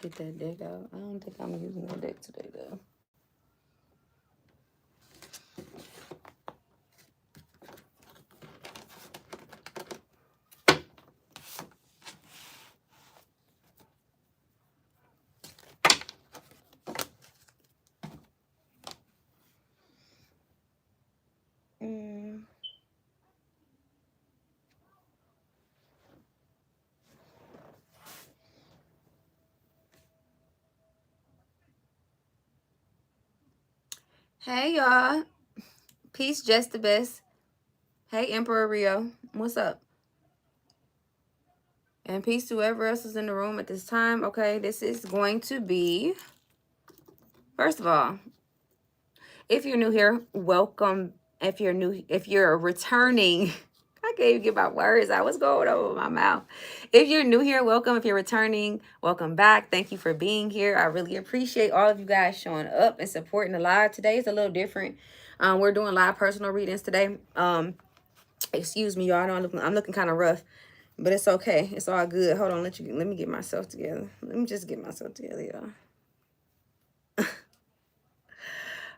Get that deck out. I don't think I'm using that deck today, though. Hey, y'all. Peace, just the best. Hey, Emperor Rio. What's up? And peace to whoever else is in the room at this time. Okay, this is going to be, first of all, if you're new here, welcome. If you're returning, I can't even get my words out. What's going on with my mouth? If you're new here, welcome. If you're returning, welcome back. Thank you for being here. I really appreciate all of you guys showing up and supporting the live. Today is a little different. We're doing live personal readings today. Excuse me, y'all. I know I'm looking kind of rough, but it's okay. It's all good. Hold on, let me get myself together. Let me just get myself together,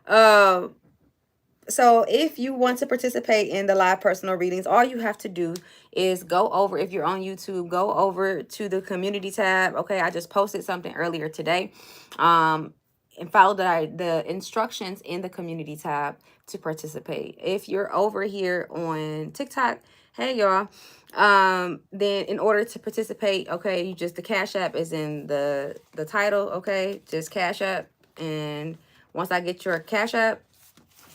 y'all. So if you want to participate in the live personal readings, all you have to do is go over, if you're on YouTube, go over to the community tab. Okay, I just posted something earlier today. And follow the instructions in the community tab to participate. If you're over here on TikTok, hey y'all, then in order to participate, okay, you just, the Cash App is in the title, okay, just Cash App. And once I get your Cash App,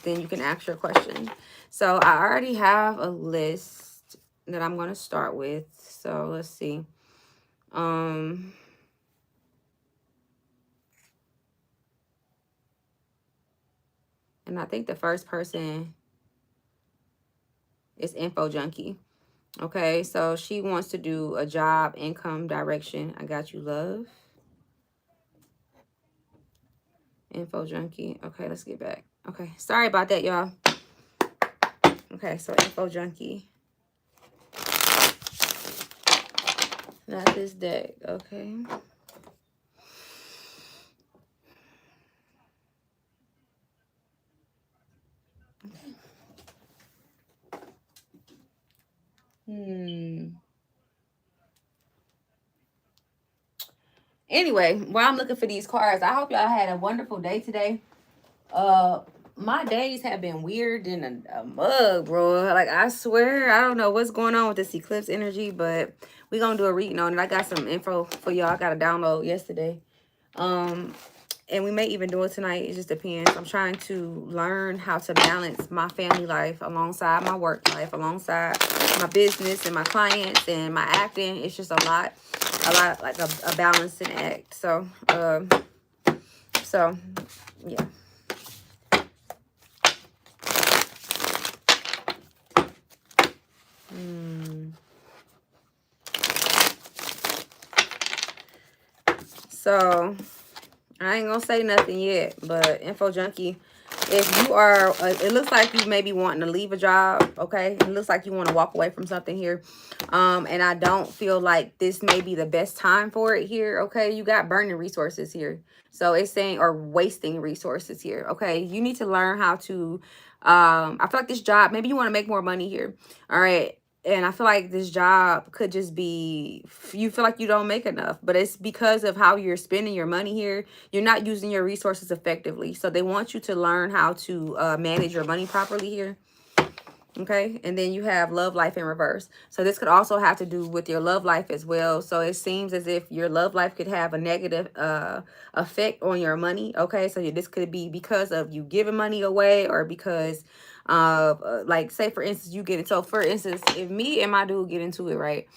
then you can ask your question. So I already have a list that I'm going to start with. So let's see. And I think the first person is Info Junkie. Okay, so she wants to do a job, income, direction. I got you, love. Info Junkie. Okay, let's get back. Okay, sorry about that, y'all. Okay, so Info Junkie. Not this deck, okay. Anyway, while I'm looking for these cards, I hope y'all had a wonderful day today. My days have been weird in a mug, bro. Like, I swear, I don't know what's going on with this eclipse energy, but we're gonna do a reading on it. I got some info for y'all. I got a download yesterday. And we may even do it tonight. It just depends. I'm trying to learn how to balance my family life alongside my work life, alongside my business and my clients and my acting. It's just a lot like a balancing act. So, yeah. So I ain't gonna say nothing yet, but Info Junkie, if you are, it looks like you may be wanting to leave a job, okay? It looks like you want to walk away from something here. And I don't feel like this may be the best time for it here, okay? You got burning resources here. So it's saying, or wasting resources here, okay? You need to learn how to, I feel like this job, maybe you want to make more money here, all right? And I feel like this job could just be, you feel like you don't make enough, but it's because of how you're spending your money here. You're not using your resources effectively. So they want you to learn how to manage your money properly here. Okay. And then you have love life in reverse. So this could also have to do with your love life as well. So it seems as if your love life could have a negative effect on your money. Okay. So this could be because of you giving money away, or because like, say for instance, you get it. So for instance, if me and my dude get into it, right?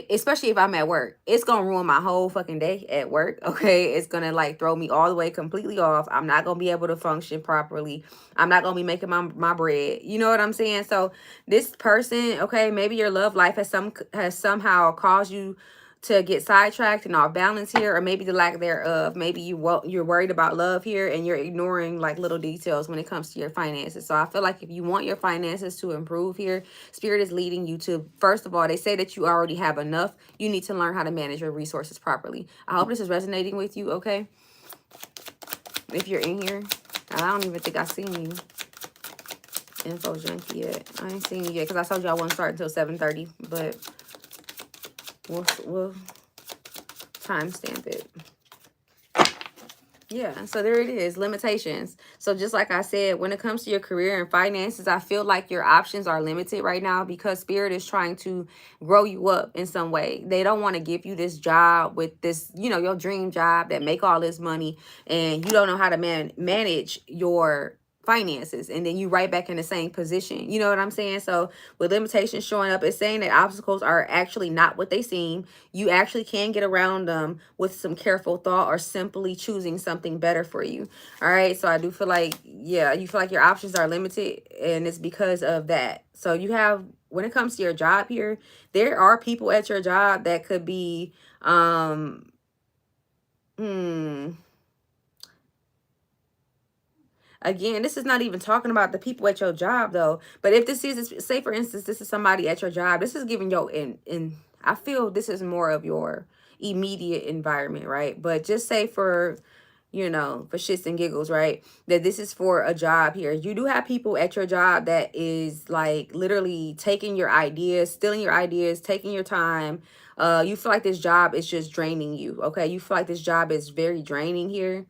Especially if I'm at work, it's gonna ruin my whole fucking day at work. Okay, it's gonna like throw me all the way completely off. I'm not gonna be able to function properly. I'm not gonna be making my bread. You know what I'm saying? So this person, okay, maybe your love life has somehow caused you to get sidetracked and off balance here, or maybe the lack thereof. Maybe you're worried about love here and you're ignoring like little details when it comes to your finances. So I feel like if you want your finances to improve here, Spirit is leading you to, first of all, they say that you already have enough. You need to learn how to manage your resources properly. I hope this is resonating with you, okay? If you're in here, I don't even think I've seen you. Info Junkie yet. I ain't seen you yet because I told you I won't start until 7:30, but we'll timestamp it. Yeah, so there it is, limitations. So just like I said, when it comes to your career and finances, I feel like your options are limited right now because Spirit is trying to grow you up in some way. They don't want to give you this job with this, you know, your dream job that make all this money, and you don't know how to manage your finances, and then you right back in the same position. You know what I'm saying? So with limitations showing up, it's saying that obstacles are actually not what they seem. You actually can get around them with some careful thought or simply choosing something better for you. All right. So I do feel like, yeah, you feel like your options are limited, and it's because of that. So you have, when it comes to your job here, there are people at your job that could be, again, this is not even talking about the people at your job though. But if this is, say for instance, this is somebody at your job, this is giving your I feel this is more of your immediate environment, right? But just say for, you know, for shits and giggles, right, that this is for a job here. You do have people at your job that is like literally taking your ideas, stealing your ideas, taking your time. You feel like this job is just draining you, okay? You feel like this job is very draining here.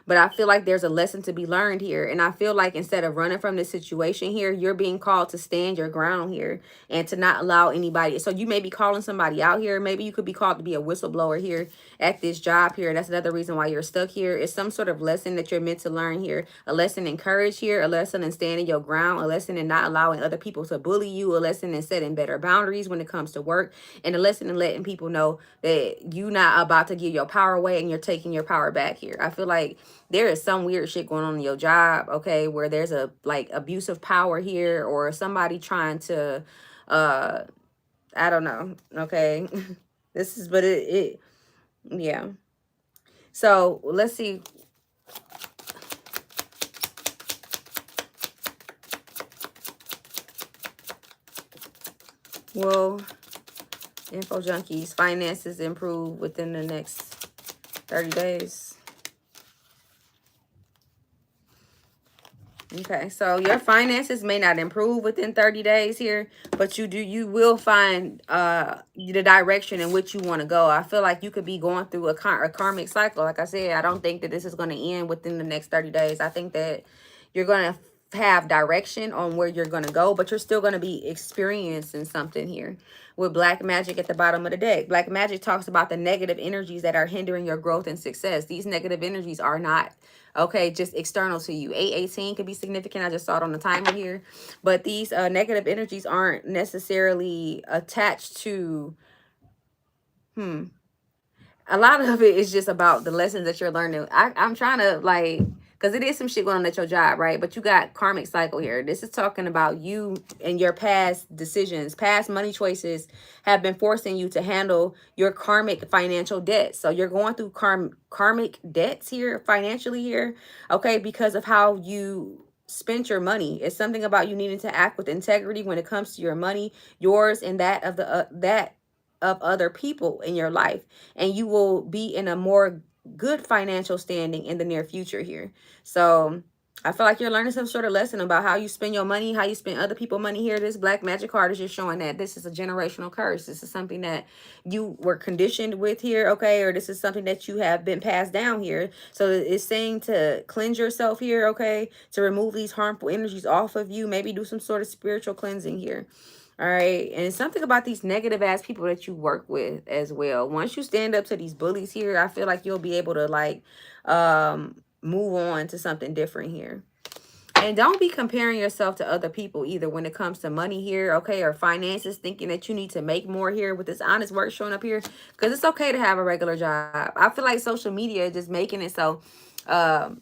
But I feel like there's a lesson to be learned here. And I feel like instead of running from this situation here, you're being called to stand your ground here and to not allow anybody. So you may be calling somebody out here. Maybe you could be called to be a whistleblower here at this job here. That's another reason why you're stuck here. It's some sort of lesson that you're meant to learn here. A lesson in courage here. A lesson in standing your ground. A lesson in not allowing other people to bully you. A lesson in setting better boundaries when it comes to work. And a lesson in letting people know that you're not about to give your power away and you're taking your power back here. I feel like there is some weird shit going on in your job, okay, where there's a like abuse of power here, or somebody trying to I don't know, okay. This is, but it yeah. So let's see. Will Info Junkies finances improve within the next 30 days? Okay, so your finances may not improve within 30 days here, but you will find the direction in which you want to go. I feel like you could be going through a karmic cycle. Like I said, I don't think that this is going to end within the next 30 days. I think that you're going to have direction on where you're going to go, but you're still going to be experiencing something here. With Black Magic at the bottom of the deck, Black Magic talks about the negative energies that are hindering your growth and success. These negative energies are not, okay, just external to you. 818 could be significant. I just saw it on the timer here. But these negative energies aren't necessarily attached to, a lot of it is just about the lessons that you're learning. I'm trying to like, because it is some shit going on at your job, right? But you got karmic cycle here. This is talking about you and your past decisions. Past money choices have been forcing you to handle your karmic financial debt. So you're going through karmic debts here, financially here, okay, because of how you spent your money. It's something about you needing to act with integrity when it comes to your money, yours and that of the of other people in your life, and you will be in a more good financial standing in the near future here. So I feel like you're learning some sort of lesson about how you spend your money, how you spend other people's money here. This Black Magic card is just showing that this is a generational curse. This is something that you were conditioned with here, okay? Or this is something that you have been passed down here. So it's saying to cleanse yourself here, okay? To remove these harmful energies off of you. Maybe do some sort of spiritual cleansing here. All right. And something about these negative ass people that you work with as well. Once you stand up to these bullies here, I feel like you'll be able to like move on to something different here. And don't be comparing yourself to other people either when it comes to money here, okay, or finances, thinking that you need to make more here with this honest work showing up here. Because it's okay to have a regular job. I feel like social media is just making it so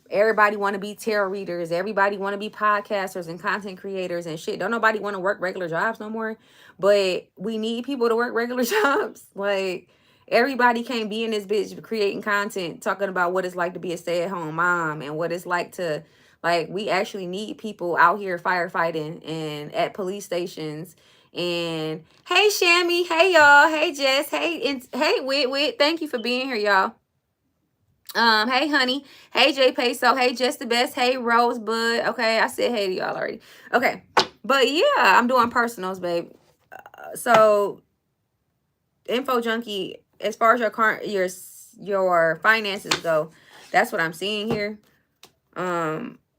everybody want to be tarot readers. Everybody want to be podcasters and content creators and shit. Don't nobody want to work regular jobs no more. But we need people to work regular jobs. Like, everybody can't be in this bitch creating content, talking about what it's like to be a stay-at-home mom and what it's like to, like, we actually need people out here firefighting and at police stations. And hey, Shammy, hey y'all, hey Jess, hey Wit, thank you for being here, y'all. Hey honey, hey J Peso, hey Just the Best, hey Rosebud. Okay, I said hey to y'all already. Okay, but yeah, I'm doing personals, babe. So Info Junkie, as far as your finances go, that's what I'm seeing here.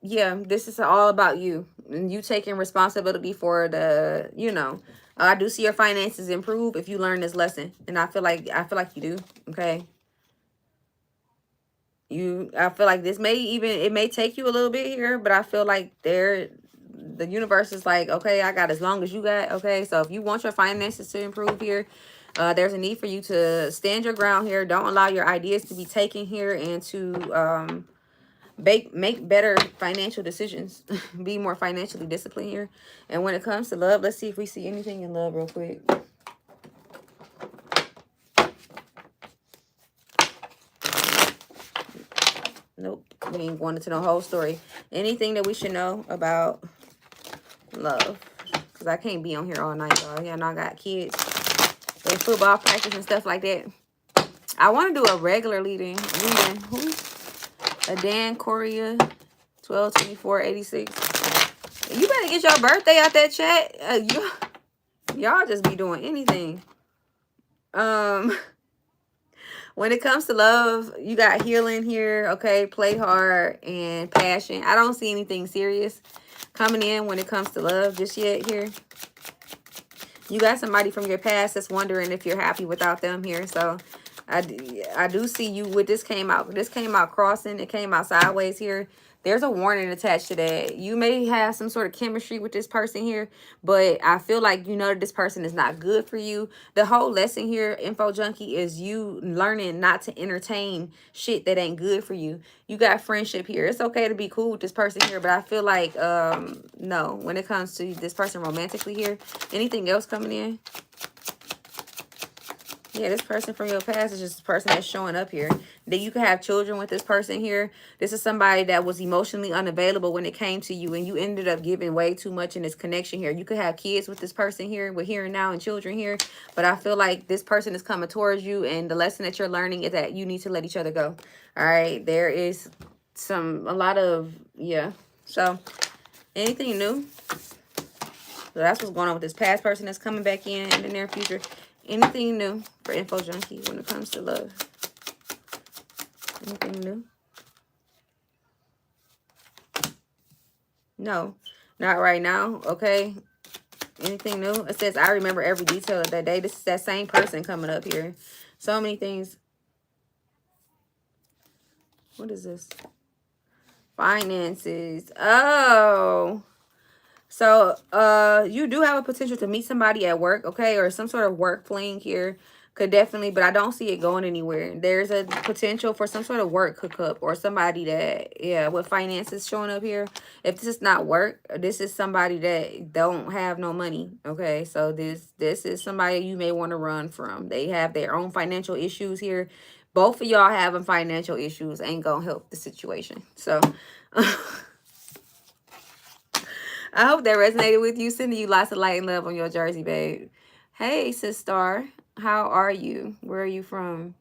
Yeah, this is all about you and you taking responsibility for the, I do see your finances improve if you learn this lesson, and I feel like you do. Okay, I feel like this it may take you a little bit here, but I feel like the universe is like, okay, I got as long as you got. Okay, so if you want your finances to improve here, there's a need for you to stand your ground here. Don't allow your ideas to be taken here, and to make better financial decisions. Be more financially disciplined here. And when it comes to love, let's see if we see anything in love real quick. Nope, we ain't wanted to know the whole story. Anything that we should know about love, because I can't be on here all night, y'all. Yeah, I know I got kids, they football practice and stuff like that. I want to do a regular reading. Who's a Dan Correa 12/24/86? You better get your birthday out that chat. Y'all just be doing anything. When it comes to love, you got healing here, okay? Play hard and passion. I don't see anything serious coming in when it comes to love just yet here. You got somebody from your past that's wondering if you're happy without them here. So I do see you with this came out crossing. It came out sideways here. There's a warning attached to that. You may have some sort of chemistry with this person here, but I feel like you know that this person is not good for you. The whole lesson here, Info Junkie, is you learning not to entertain shit that ain't good for you. You got friendship here. It's okay to be cool with this person here, but I feel like, no, when it comes to this person romantically here, anything else coming in? Yeah, this person from your past is just a person that's showing up here. That you could have children with this person here. This is somebody that was emotionally unavailable when it came to you, and you ended up giving way too much in this connection here. You could have kids with this person here, with here and now and children here. But I feel like this person is coming towards you, and the lesson that you're learning is that you need to let each other go. All right, there is yeah. So, anything new? So that's what's going on with this past person that's coming back in the near future. Anything new for Info Junkie when it comes to love? Anything new? No, not right now. Okay. Anything new? It says, I remember every detail of that day. This is that same person coming up here. So many things. What is this? Finances. Oh. So, you do have a potential to meet somebody at work, okay? Or some sort of work fling here. Could definitely, but I don't see it going anywhere. There's a potential for some sort of work hookup or somebody that, yeah, with finances showing up here. If this is not work, this is somebody that don't have no money, okay? So this is somebody you may want to run from. They have their own financial issues here. Both of y'all having financial issues ain't gonna help the situation. So, I hope that resonated with you. Sending you lots of light and love on your jersey, babe. Hey, sister. How are you? Where are you from?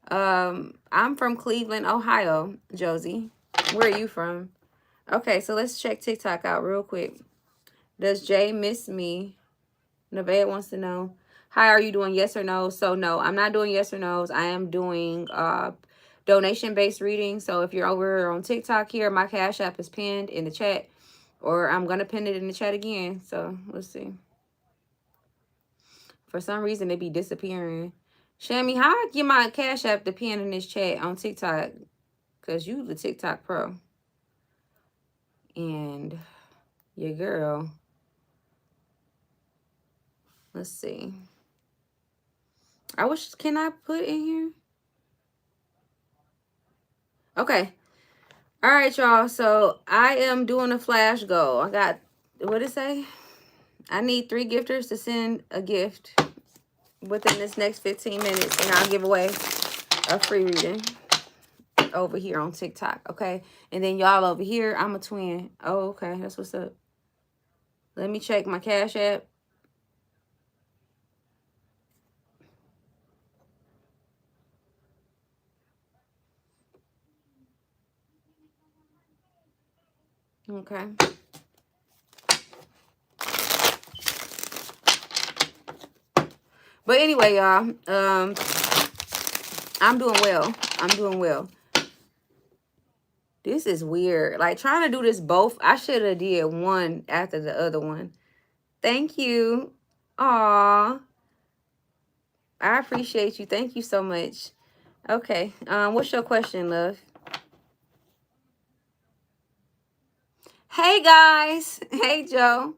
I'm from Cleveland, Ohio, Josie. Where are you from? Okay, so let's check TikTok out real quick. Does Jay miss me? Nevaeh wants to know. Hi, are you doing yes or no? So, no, I'm not doing yes or no's. I am doing donation-based reading. So, if you're over on TikTok here, my Cash App is pinned in the chat. Or I'm going to pin it in the chat again. So, let's see. For some reason, it be disappearing. Shammy, how I get my Cash App to pin in this chat on TikTok? Because you the TikTok pro. and your girl. Let's see. Can I put in here? Okay. All right, y'all. So I am doing a flash goal. I got, what did it say? I need 3 gifters to send a gift within this next 15 minutes, and I'll give away a free reading over here on TikTok, okay? And then y'all over here, I'm a twin. Oh, okay. That's what's up. Let me check my Cash App. Okay. But anyway, y'all, I'm doing well. I'm doing well. This is weird. Like, trying to do this both. I should have did one after the other one. Thank you. Aw. I appreciate you. Thank you so much. Okay. What's your question, love? Hey, guys. Hey, Joe.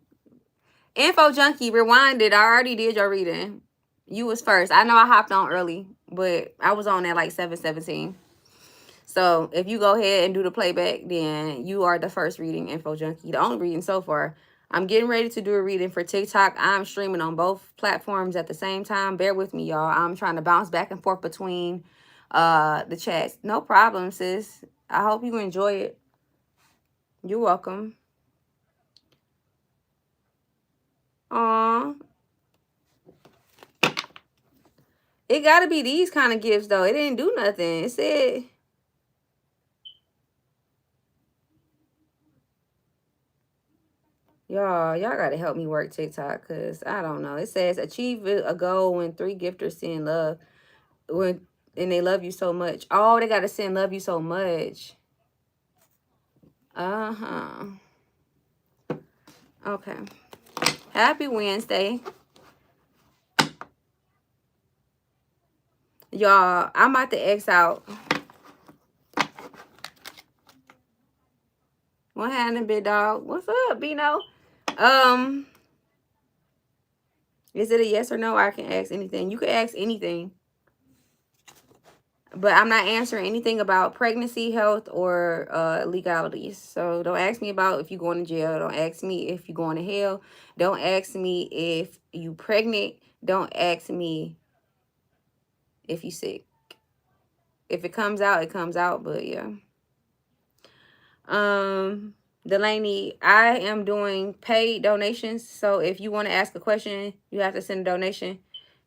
Info Junkie, rewinded. I already did your reading. You was first. I know I hopped on early, but I was on at like 7:17. So if you go ahead and do the playback, then you are the first reading, Info Junkie. The only reading so far. I'm getting ready to do a reading for TikTok. I'm streaming on both platforms at the same time. Bear with me, y'all. I'm trying to bounce back and forth between the chats. No problem, sis. I hope you enjoy it. You're welcome. Aw. It got to be these kind of gifts, though. It didn't do nothing. It said... y'all gotta help me work TikTok, because I don't know. It says achieve a goal when 3 gifters send love, and they love you so much. Oh, they gotta send love you so much. Okay. Happy Wednesday, y'all. I'm about to X out. What happened, big dog? What's up, Bino? Is it a yes or no? I can ask anything. You can ask anything. But I'm not answering anything about pregnancy, health, or legalities. So don't ask me about if you're going to jail. Don't ask me if you're going to hell. Don't ask me if you pregnant. Don't ask me if you sick. If it comes out, it comes out. But yeah. Delaney, I am doing paid donations. So if you want to ask a question, you have to send a donation,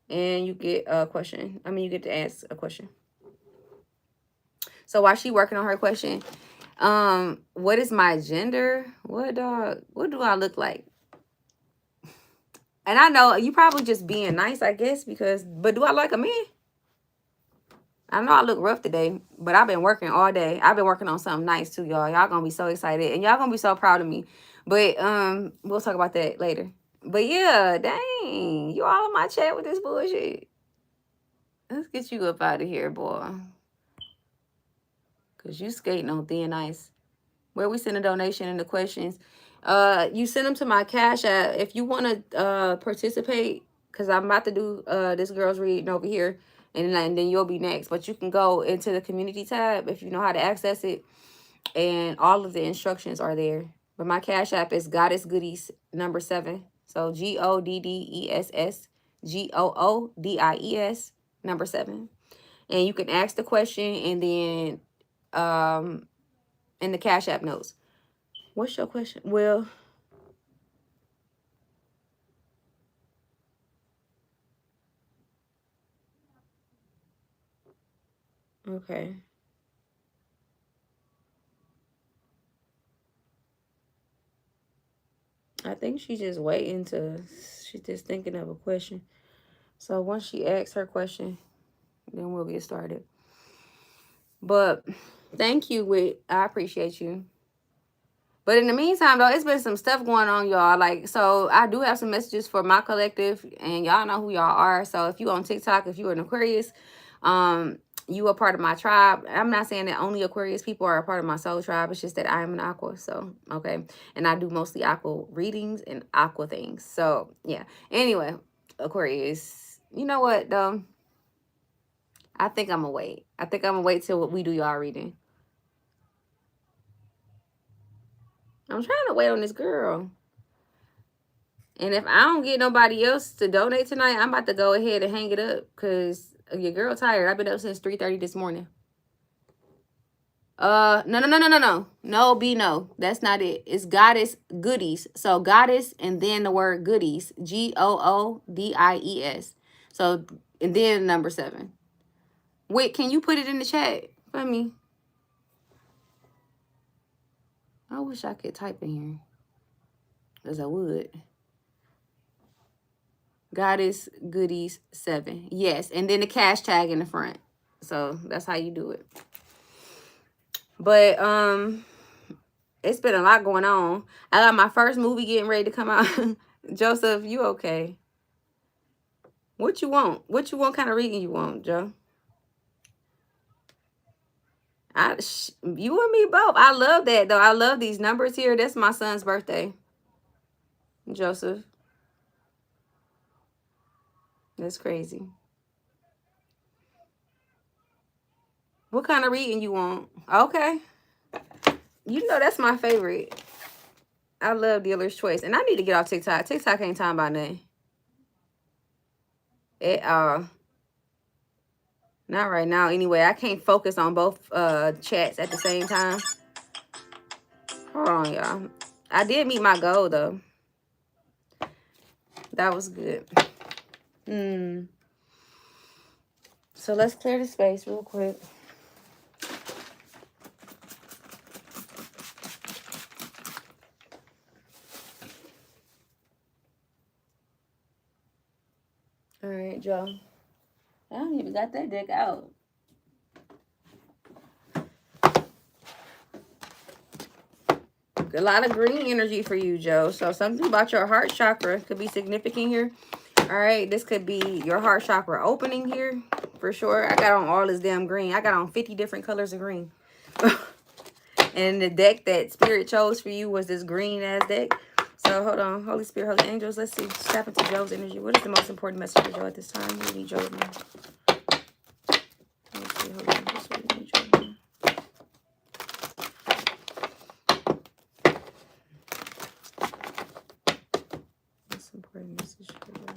and you get a question. I mean, you get to ask a question. So while she working on her question, what is my gender? What do I look like? And I know you probably just being nice, I guess, but do I like a man? I know I look rough today, but I've been working all day. I've been working on something nice too, y'all. Y'all gonna be so excited, and y'all gonna be so proud of me. But we'll talk about that later. But yeah, dang, you all in my chat with this bullshit. Let's get you up out of here, boy. Cause you skating on thin ice. Where we send a donation and the questions. You send them to my Cash App. If you want to participate, because I'm about to do this girl's reading over here, and then you'll be next. But you can go into the community tab if you know how to access it, and all of the instructions are there. But my Cash App is Goddess Goodies number 7. So GODDESS GOODIES number 7. And you can ask the question, and then in the Cash App notes. What's your question? Well, okay. I think she's just waiting she's just thinking of a question. So once she asks her question, then we'll get started. But thank you, Whit. I appreciate you. But in the meantime, though, it's been some stuff going on, y'all. Like, so I do have some messages for my collective, and y'all know who y'all are. So if you on TikTok, if you're an Aquarius, You are part of my tribe. I'm not saying that only Aquarius people are a part of my soul tribe. It's just that I am an aqua. So, okay. And I do mostly aqua readings and aqua things. So, yeah. Anyway, Aquarius. You know what, though? I think I'm going to wait. I think I'm going to wait till we do y'all reading. I'm trying to wait on this girl. And if I don't get nobody else to donate tonight, I'm about to go ahead and hang it up. Because your girl tired. I've been up since 3:30 this morning. No, Bino. That's not it. It's Goddess Goodies. So Goddess and then the word goodies. GOODIES. So, and then number 7. Wait, can you put it in the chat for me? I wish I could type in here. Because I would. Goddess Goodies 7. Yes. And then the cash tag in the front. So that's how you do it. But it's been a lot going on. I got my first movie getting ready to come out. Joseph, you okay? What you want? What kind of reading you want, Joe? You and me both. I love that, though. I love these numbers here. That's my son's birthday. Joseph. That's crazy. What kind of reading you want? Okay. You know that's my favorite. I love Dealer's Choice. And I need to get off TikTok. TikTok ain't talking about nothing. Not right now. Anyway, I can't focus on both chats at the same time. Hold on, y'all. I did meet my goal, though. That was good. So let's clear the space real quick. All right, Joe. I don't even got that deck out. A lot of green energy for you, Joe. So something about your heart chakra could be significant here. All right, this could be your heart chakra opening here for sure. I got on all this damn green. I got on 50 different colors of green. And the deck that Spirit chose for you was this green ass deck. So hold on. Holy Spirit, Holy Angels. Let's see. Step into Joe's energy. What is the most important message for Joe at this time? We need Joe. Let's see. Holy Angels. What do you need Joe? Most important message for Joe.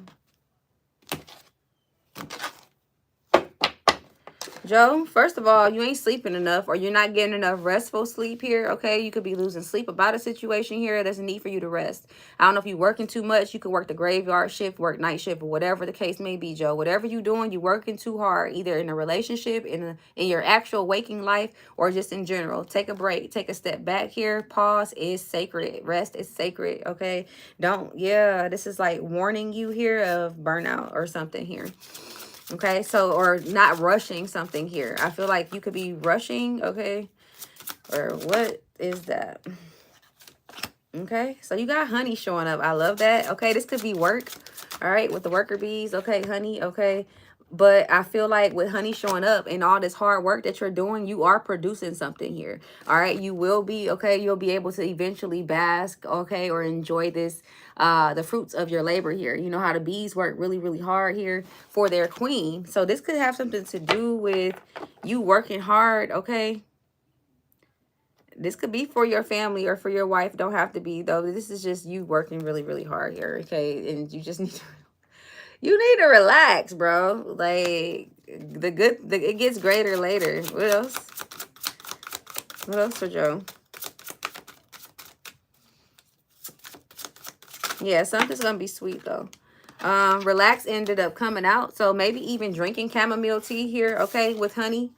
Joe, first of all, you ain't sleeping enough or you're not getting enough restful sleep here, okay? You could be losing sleep about a situation here. There's a need for you to rest. I don't know if you're working too much. You could work the graveyard shift, work night shift, or whatever the case may be, Joe. Whatever you're doing, you're working too hard, either in a relationship, in your actual waking life, or just in general. Take a break. Take a step back here. Pause is sacred. Rest is sacred, okay? This is like warning you here of burnout or something here. Okay, so, or not rushing something here. I feel like you could be rushing, okay? Or what is that? Okay, so you got honey showing up. I love that. Okay, this could be work, all right, with the worker bees. Okay, honey, okay. But I feel like with honey showing up and all this hard work that you're doing, you are producing something here. All right, you will be, okay, you'll be able to eventually bask, okay, or enjoy this, the fruits of your labor here. You know how the bees work really, really hard here for their queen. So this could have something to do with you working hard, okay? This could be for your family or for your wife. Don't have to be, though. This is just you working really, really hard here, okay? And you just need to... You need to relax, bro. Like, it gets greater later. What else? What else for Joe? Yeah, something's going to be sweet, though. Relax ended up coming out. So maybe even drinking chamomile tea here, okay, with honey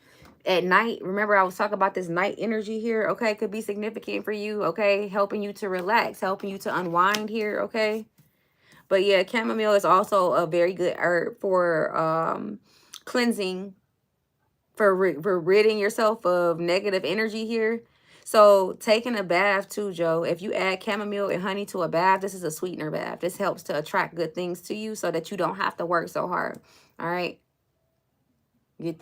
at night. Remember, I was talking about this night energy here, okay? Could be significant for you, okay? Helping you to relax, helping you to unwind here, okay? But yeah, chamomile is also a very good herb for cleansing, for ridding yourself of negative energy here. So taking a bath too, Joe. If you add chamomile and honey to a bath, this is a sweetener bath. This helps to attract good things to you so that you don't have to work so hard. All right.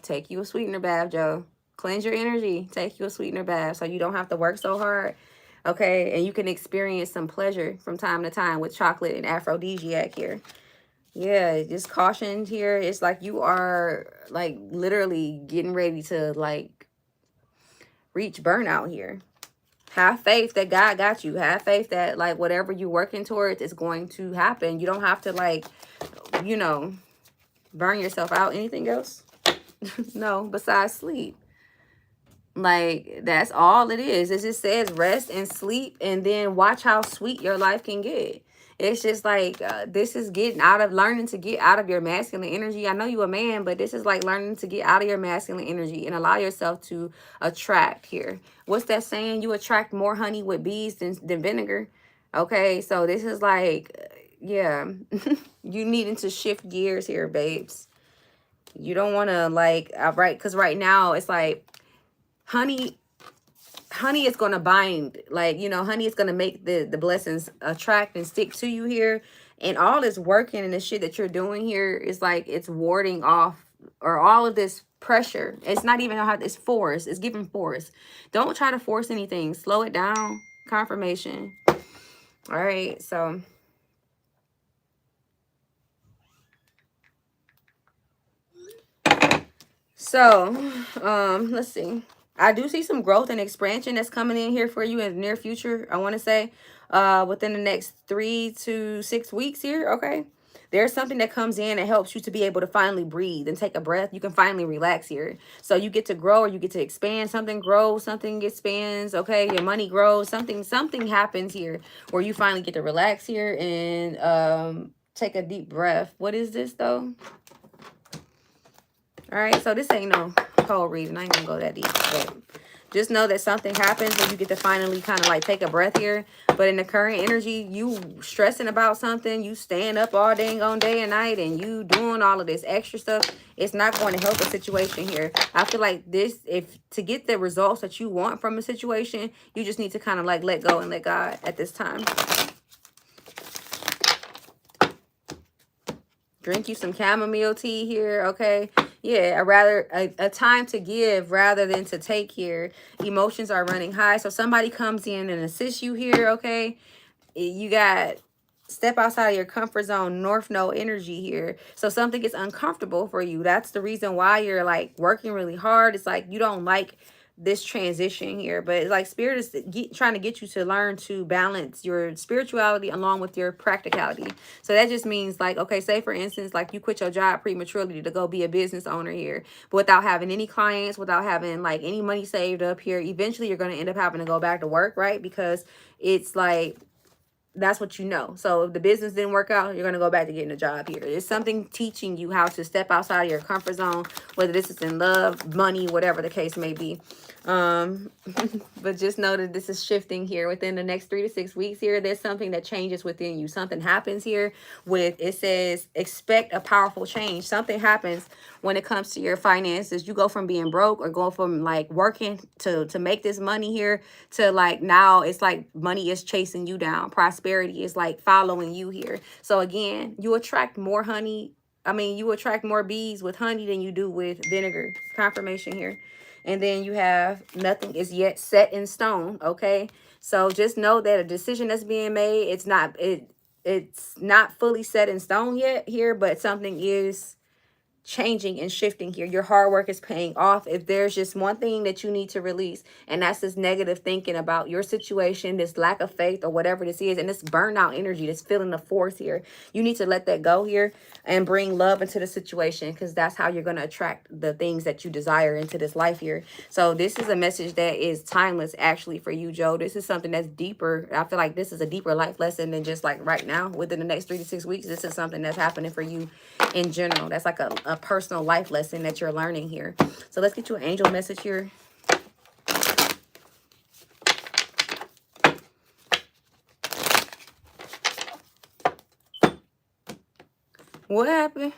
Take you a sweetener bath, Joe. Cleanse your energy. Take you a sweetener bath so you don't have to work so hard. Okay, and you can experience some pleasure from time to time with chocolate and aphrodisiac here. Yeah, just caution here. It's like you are like literally getting ready to like reach burnout here. Have faith that God got you. Have faith that like whatever you're working towards is going to happen. You don't have to like, you know, burn yourself out. Anything else? No, besides sleep. Like that's all it is. It just says rest and sleep, and then watch how sweet your life can get. It's just like this is getting out of learning to get out of your masculine energy. I know you a man, but this is like learning to get out of your masculine energy and allow yourself to attract here. What's that saying? You attract more honey with bees than vinegar. Okay, so this is like, yeah, you needing to shift gears here, babes. You don't want to like, right? Because right now it's like honey is going to bind, like, you know, honey is going to make the blessings attract and stick to you here, and all this working and the shit that you're doing here is like it's warding off, or all of this pressure. It's not even how it's force, it's giving force. Don't try to force anything, slow it down. Confirmation. All right, so let's see. I do see some growth and expansion that's coming in here for you in the near future. I want to say within the next 3 to 6 weeks here, okay? There's something that comes in that helps you to be able to finally breathe and take a breath. You can finally relax here. So you get to grow, or you get to expand. Something grows, something expands, okay? Your money grows. Something happens here where you finally get to relax here and take a deep breath. What is this though? All right, so this ain't no whole reading. I ain't gonna go that deep, but just know that something happens and you get to finally kind of like take a breath here. But in the current energy, you stressing about something, you staying up all dang on day and night, and you doing all of this extra stuff, it's not going to help the situation here. I feel like this, if to get the results that you want from a situation, you just need to kind of like let go and let God at this time. Drink you some chamomile tea here, okay? Yeah, a time to give rather than to take here. Emotions are running high, so somebody comes in and assists you here, okay? You got step outside of your comfort zone, north node energy here. So something is uncomfortable for you. That's the reason why you're like working really hard. It's like you don't like this transition here, but it's like spirit is trying to get you to learn to balance your spirituality along with your practicality. So that just means like, okay, say for instance, like you quit your job prematurely to go be a business owner here, but without having any clients, without having like any money saved up here, eventually you're going to end up having to go back to work, right? Because it's like, that's what you know. So if the business didn't work out, you're going to go back to getting a job here. There's something teaching you how to step outside of your comfort zone, whether this is in love, money, whatever the case may be. But just know that this is shifting here within the next 3 to 6 weeks here. There's something that changes within you. Something happens here with, it says, expect a powerful change. Something happens when it comes to your finances. You go from being broke or go from like working to make this money here to like now it's like money is chasing you down. Prosperity is like following you here. So again, you attract more honey. I mean, you attract more bees with honey than you do with vinegar. Confirmation here. And then you have nothing is yet set in stone. Okay. So just know that a decision that's being made, it's not fully set in stone yet here, but something is changing and shifting here. Your hard work is paying off. If there's just one thing that you need to release, and that's this negative thinking about your situation, this lack of faith or whatever this is, and this burnout energy, this feeling of force here, you need to let that go here and bring love into the situation, because that's how you're going to attract the things that you desire into this life here. So this is a message that is timeless actually for you, Joe. This is something that's deeper. I feel like this is a deeper life lesson than just like right now. Within the next 3 to 6 weeks, this is something that's happening for you in general. That's like a personal life lesson that you're learning here. So let's get you an angel message here. What happened?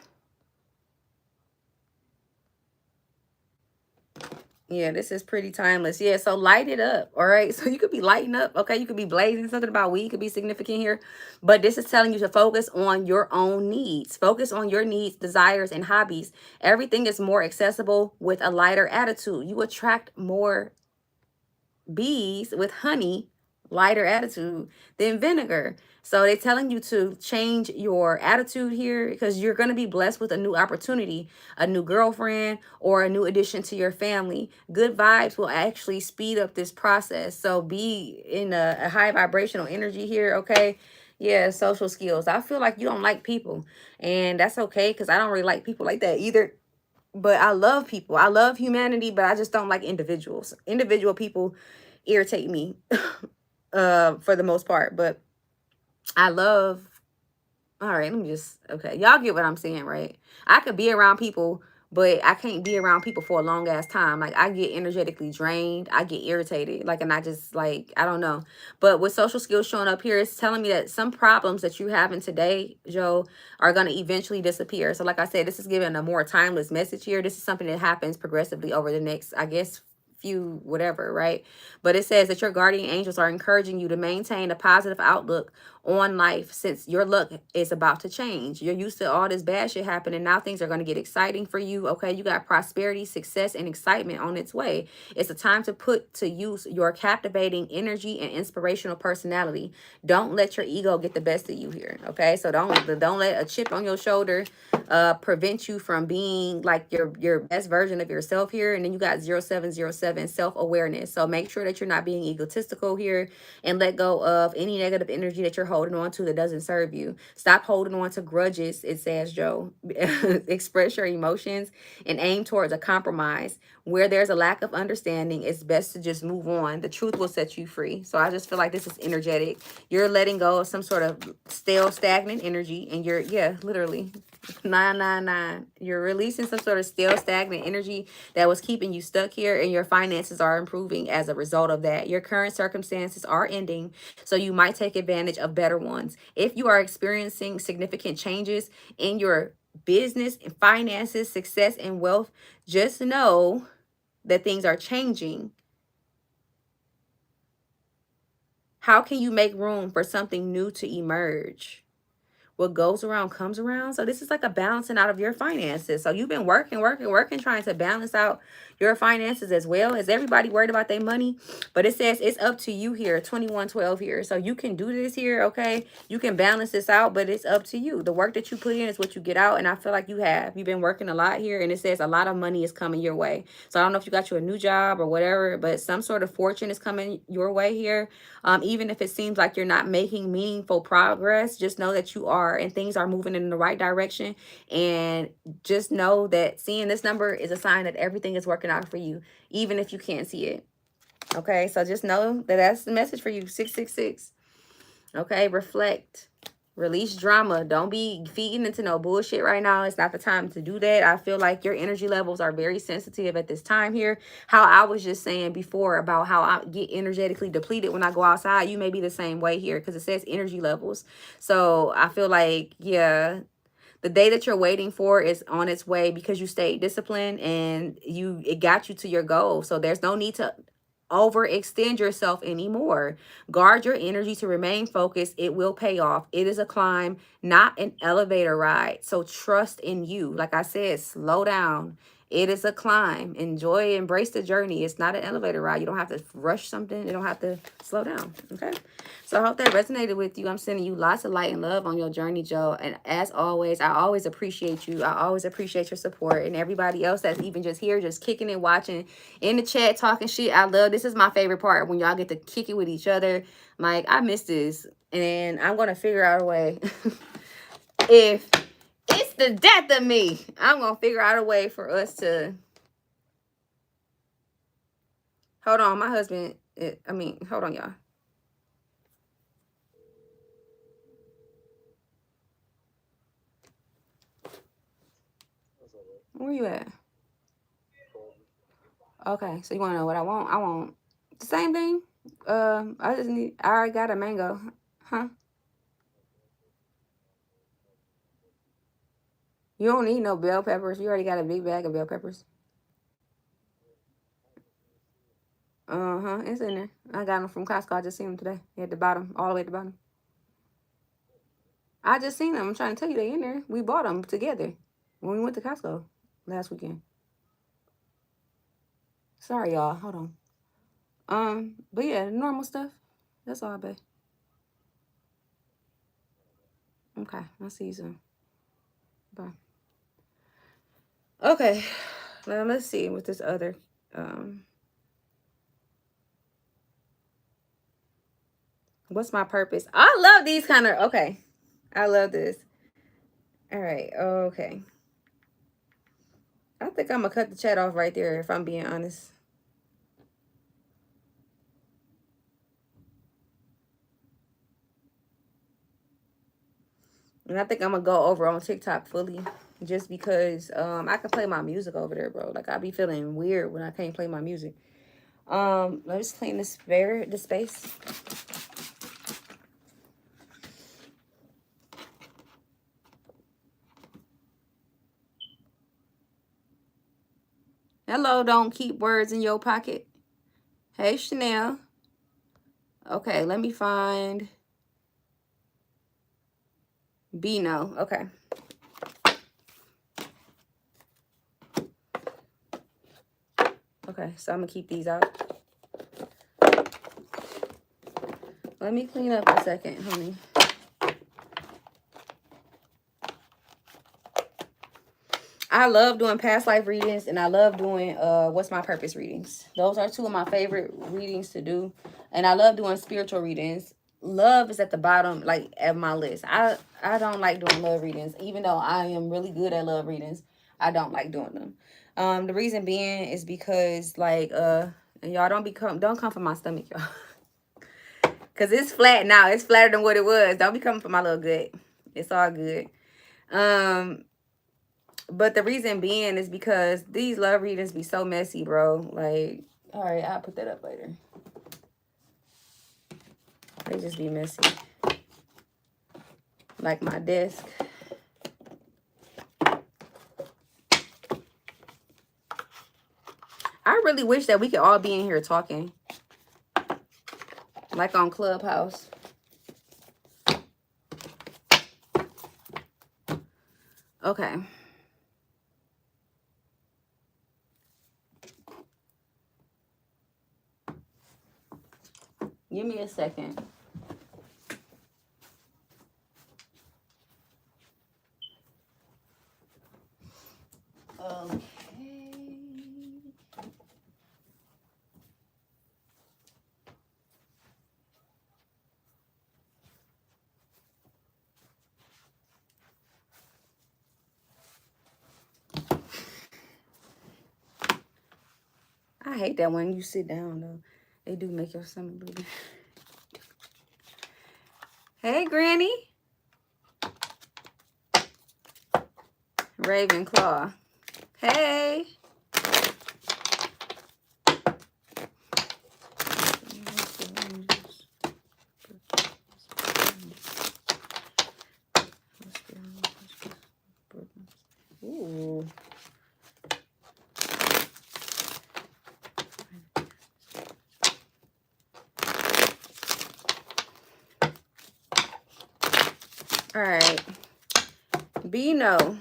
Yeah, this is pretty timeless. Yeah, so light it up. All right. So you could be lighting up. Okay. You could be blazing. Something about weed could be significant here. But this is telling you to focus on your own needs. Focus on your needs, desires, and hobbies. Everything is more accessible with a lighter attitude. You attract more bees with honey, lighter attitude than vinegar. So they're telling you to change your attitude here because you're going to be blessed with a new opportunity, a new girlfriend, or a new addition to your family. Good vibes will actually speed up this process. So be in a high vibrational energy here, okay? Yeah, social skills. I feel like you don't like people, and that's okay because I don't really like people like that either. But I love people. I love humanity, but I just don't like individuals. Individual people irritate me for the most part. But I love, all right, let me just, okay, y'all get what I'm saying, right? I could be around people, but I can't be around people for a long ass time. Like, I get energetically drained, I get irritated, like, and I just, like, I don't know. But with social skills showing up here, it's telling me that some problems that you having today, Joe, are going to eventually disappear. So like I said, this is giving a more timeless message here. This is something that happens progressively over the next, I guess, few whatever, right? But it says that your guardian angels are encouraging you to maintain a positive outlook on life since your luck is about to change. You're used to all this bad shit happening. Now things are going to get exciting for you. Okay. You got prosperity, success, and excitement on its way. It's a time to put to use your captivating energy and inspirational personality. Don't let your ego get the best of you here. Okay. So don't let a chip on your shoulder prevent you from being like your best version of yourself here. And then you got 0707 self-awareness. So make sure that you're not being egotistical here and let go of any negative energy that you're holding on to that doesn't serve you. Stop holding on to grudges, it says, Joe. Express your emotions and aim towards a compromise. Where there's a lack of understanding, it's best to just move on. The truth will set you free. So I just feel like this is energetic. You're letting go of some sort of stale, stagnant energy, and you're, yeah, literally 999. You're releasing some sort of stale, stagnant energy that was keeping you stuck here, and your finances are improving as a result of that. Your current circumstances are ending, so you might take advantage of better ones. If you are experiencing significant changes in your business and finances, success, and wealth, just know that things are changing. How can you make room for something new to emerge? What goes around comes around. So this is like a balancing out of your finances. So you've been working, trying to balance out your finances as well. Is everybody worried about their money? But it says it's up to you here, 2112 here. So you can do this here, okay? You can balance this out, but it's up to you. The work that you put in is what you get out, and I feel like you have. You've been working a lot here, and it says a lot of money is coming your way. So I don't know if you got you a new job or whatever, but some sort of fortune is coming your way here. Even if it seems like you're not making meaningful progress, just know that you are, and things are moving in the right direction. And just know that seeing this number is a sign that everything is working out for you, even if you can't see it. Okay, so just know that that's the message for you, 666. Okay, reflect. Release drama. Don't be feeding into no bullshit right now. It's not the time to do that. I feel like your energy levels are very sensitive at this time here. How I was just saying before about how I get energetically depleted when I go outside, you may be the same way here because it says energy levels. So I feel like, yeah, the day that you're waiting for is on its way because you stayed disciplined and it got you to your goal. So there's no need to overextend yourself anymore. Guard your energy to remain focused. It will pay off. It is a climb, not an elevator ride. So trust in you. Like I said, slow down. It is a climb. Enjoy, embrace the journey. It's not an elevator ride. You don't have to rush something. You don't have to slow down. Okay. So I hope that resonated with you. I'm sending you lots of light and love on your journey, Joe. And as always, I always appreciate you. I always appreciate your support. And everybody else that's even just here, just kicking and watching in the chat, talking shit. I love this. Is my favorite part when y'all get to kick it with each other. Like, I miss this. And I'm going to figure out a way. If it's the death of me, I'm going to figure out a way for us to. Hold on. My husband. Hold on, y'all. Where you at? Okay, so you want to know what I want? I want the same thing. I already got a mango. Huh? You don't need no bell peppers. You already got a big bag of bell peppers. It's in there. I got them from Costco. I just seen them today. At the bottom, all the way at the bottom. I just seen them. I'm trying to tell you they in there. We bought them together when we went to Costco last weekend. Sorry, y'all. Hold on. But yeah, normal stuff. That's all, babe. Okay, I'll see you soon. Bye. Okay, now let's see with this other. What's my purpose? I love these kind of. Okay, I love this. All right. Okay. I think I'm gonna cut the chat off right there if I'm being honest. And I think I'm gonna go over on TikTok fully just because I can play my music over there, bro. Like I be feeling weird when I can't play my music. Let's clean the space. Hello, don't keep words in your pocket. Hey, Chanel. Okay, let me find Bino. Okay. Okay, so I'm gonna keep these out. Let me clean up a second, honey. I love doing past life readings and I love doing what's my purpose readings. Those are two of my favorite readings to do. And I love doing spiritual readings. Love is at the bottom, like, of my list. I don't like doing love readings, even though I am really good at love readings. I don't like doing them. The reason being is because, like, and y'all don't come for my stomach, y'all. Cause it's flat now. It's flatter than what it was. Don't be coming for my little gut. It's all good. But the reason being is because these love readings be so messy, bro. Like, all right, I'll put that up later. They just be messy. Like my desk. I really wish that we could all be in here talking. Like on Clubhouse. Okay. Give me a second. Okay. I hate that when you sit down, though. They do make your stomach a little bit. Hey, Granny. Ravenclaw. Hey. Ooh. All right. Bino.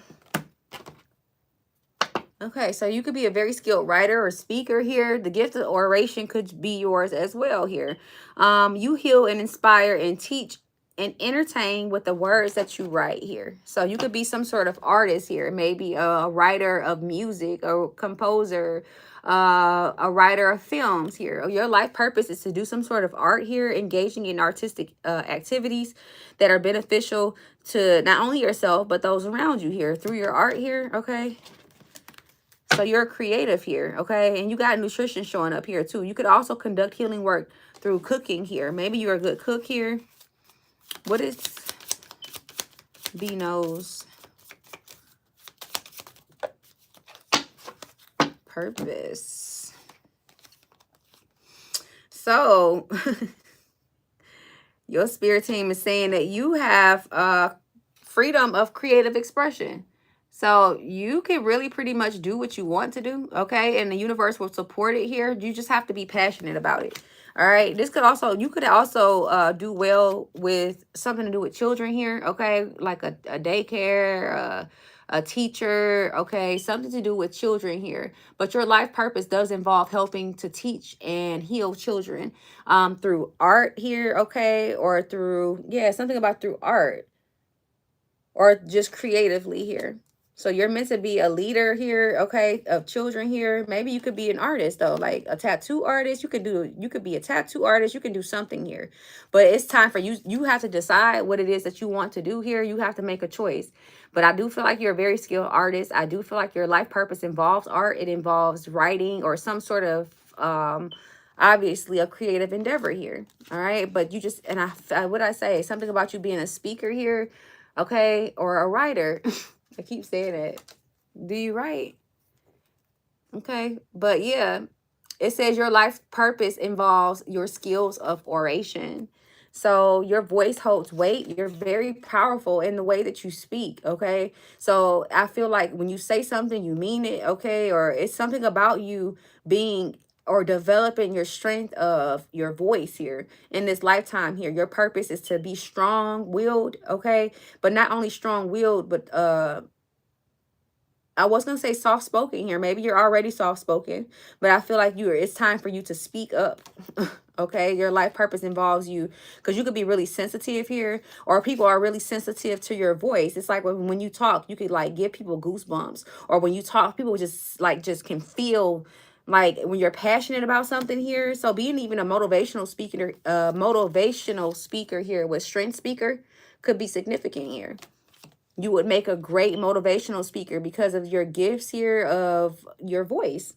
Okay, so you could be a very skilled writer or speaker here. The gift of oration could be yours as well here. You heal and inspire and teach and entertain with the words that you write here. So you could be some sort of artist here, maybe a writer of music, a composer, a writer of films here. Your life purpose is to do some sort of art here, engaging in artistic activities that are beneficial to not only yourself, but those around you here through your art here, okay? So you're creative here, okay? And you got nutrition showing up here too. You could also conduct healing work through cooking here. Maybe you're a good cook here. What is Bino's purpose? So your spirit team is saying that you have freedom of creative expression. So you can really pretty much do what you want to do, okay? And the universe will support it here. You just have to be passionate about it. All right. This could also, you could also do well with something to do with children here, okay? Like a daycare, a teacher, okay? Something to do with children here. But your life purpose does involve helping to teach and heal children through art here, okay? Or through, yeah, something about through art or just creatively here. So you're meant to be a leader here, okay, of children here. Maybe you could be an artist though, like a tattoo artist. You could be a tattoo artist. You can do something here. But it's time for you. You have to decide what it is that you want to do here. You have to make a choice. But I do feel like you're a very skilled artist. I do feel like your life purpose involves art. It involves writing or some sort of obviously a creative endeavor here. All right. But you just, and what I say, something about you being a speaker here, okay, or a writer. I keep saying it. Do you write? Okay. But yeah, it says your life purpose involves your skills of oration. So your voice holds weight. You're very powerful in the way that you speak. Okay. So I feel like when you say something, you mean it. Okay. Or it's something about you being or developing your strength of your voice here in this lifetime here. Your purpose is to be strong willed. Okay. But not only strong willed, but I was gonna say soft spoken here. Maybe you're already soft spoken, but I feel like it's time for you to speak up. Okay, your life purpose involves you because you could be really sensitive here, or people are really sensitive to your voice. It's like when you talk, you could like give people goosebumps, or when you talk, people just can feel like when you're passionate about something here. So being even a motivational speaker here with strength speaker could be significant here. You would make a great motivational speaker because of your gifts here of your voice.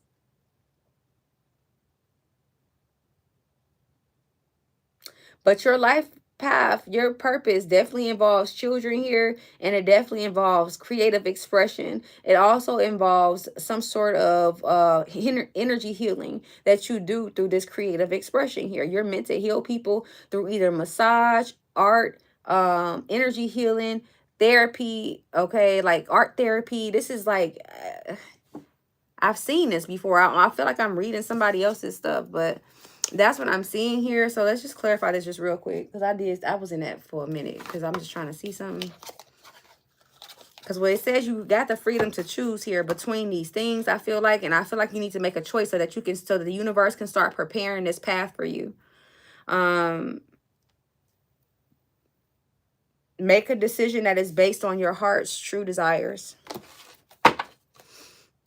But your life path, your purpose definitely involves children here, and it definitely involves creative expression. It also involves some sort of energy healing that you do through this creative expression here. You're meant to heal people through either massage, art, energy healing, therapy, okay, like art therapy. This is like I've seen this before. I feel like I'm reading somebody else's stuff, but that's what I'm seeing here. So let's just clarify this just real quick, because I was in that for a minute because I'm just trying to see something. Because when it says you got the freedom to choose here between these things, I feel like you need to make a choice so that the universe can start preparing this path for you. Make a decision that is based on your heart's true desires.